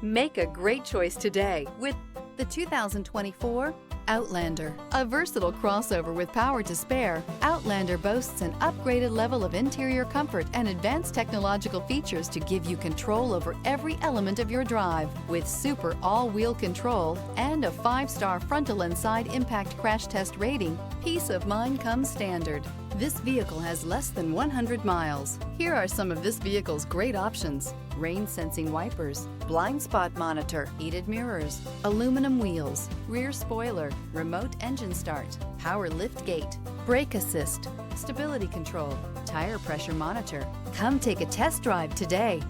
Make a great choice today with the 2024 Outlander. A versatile crossover with power to spare, Outlander boasts an upgraded level of interior comfort and advanced technological features to give you control over every element of your drive. With super all-wheel control and a 5-star frontal and side impact crash test rating, peace of mind comes standard. This vehicle has less than 100 miles. Here are some of this vehicle's great options: rain-sensing wipers, blind spot monitor, heated mirrors, aluminum wheels, rear spoiler, remote engine start, power lift gate, brake assist, stability control, tire pressure monitor. Come take a test drive today.